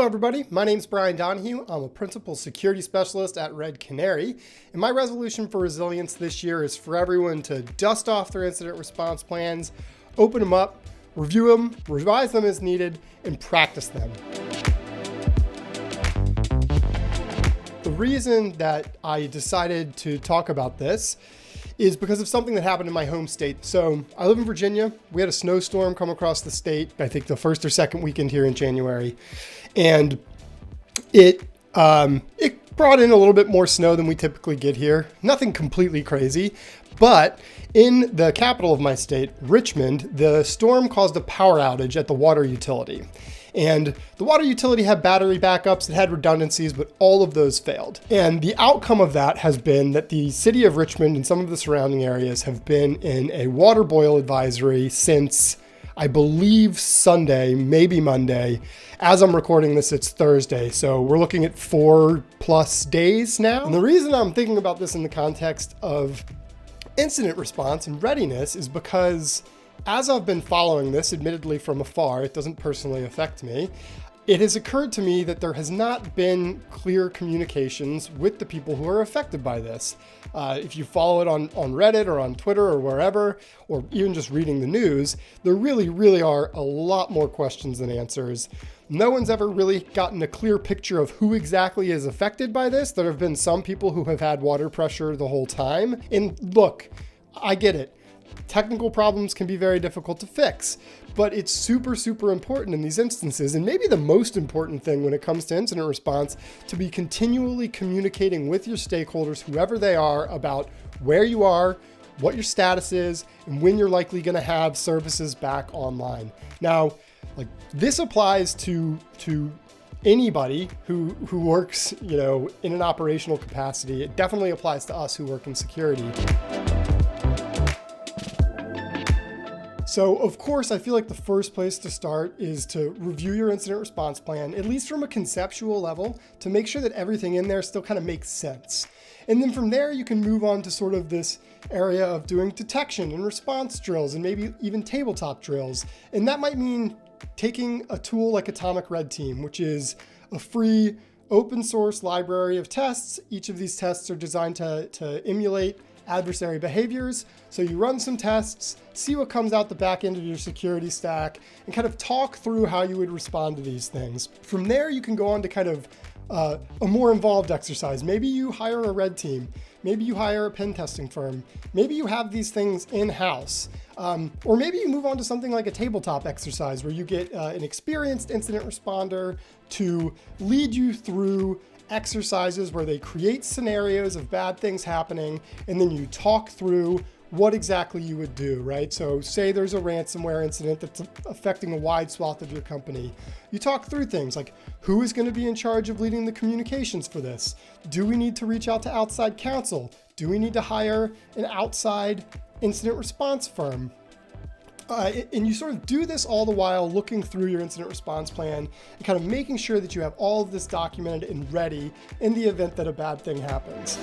Hello everybody, my name is Brian Donohue. I'm a Principal Security Specialist at Canary, and my resolution for resilience this year is for everyone to dust off their incident response plans, open them up, review them, revise them as needed, and practice them. The reason that I decided to talk about this is because of something that happened in my home state. So I live in Virginia. We had a snowstorm come across the state, I think the first or second weekend here in January. And it brought in a little bit more snow than we typically get here. Nothing completely crazy, but in the capital of my state, Richmond, the storm caused a power outage at the water utility. And the water utility had battery backups, it had redundancies, but all of those failed. And the outcome of that has been that the city of Richmond and some of the surrounding areas have been in a water boil advisory since, I believe, Sunday, maybe Monday. As I'm recording this, it's Thursday. So we're looking at 4+ days now. And the reason I'm thinking about this in the context of incident response and readiness is because as I've been following this, admittedly from afar, it doesn't personally affect me, it has occurred to me that there has not been clear communications with the people who are affected by this. If you follow it on Reddit or on Twitter or wherever, or even just reading the news, there really are a lot more questions than answers. No one's ever really gotten a clear picture of who exactly is affected by this. There have been some people who have had water pressure the whole time. And look, I get it. Technical problems can be very difficult to fix, but it's super important in these instances, and maybe the most important thing when it comes to incident response, to be continually communicating with your stakeholders, whoever they are, about where you are, what your status is, and when you're likely going to have services back online. Now, this applies to anybody who works, in an operational capacity. It definitely applies to us who work in security. So of course, I feel like the first place to start is to review your incident response plan, at least from a conceptual level, to make sure that everything in there still kind of makes sense. And then from there, you can move on to sort of this area of doing detection and response drills, and maybe even tabletop drills. And that might mean taking a tool like Atomic Red Team, which is a free open source library of tests. Each of these tests are designed to emulate adversary behaviors. So you run some tests, see what comes out the back end of your security stack, and kind of talk through how you would respond to these things. From there, you can go on to kind of a more involved exercise. Maybe you hire a red team. Maybe you hire a pen testing firm. Maybe you have these things in-house. Or maybe you move on to something like a tabletop exercise where you get an experienced incident responder to lead you through exercises where they create scenarios of bad things happening, and then you talk through what exactly you would do, right? So say there's a ransomware incident that's affecting a wide swath of your company. You talk through things like, who is going to be in charge of leading the communications for this? Do we need to reach out to outside counsel? Do we need to hire an outside incident response firm? And you sort of do this all the while looking through your incident response plan and kind of making sure that you have all of this documented and ready in the event that a bad thing happens.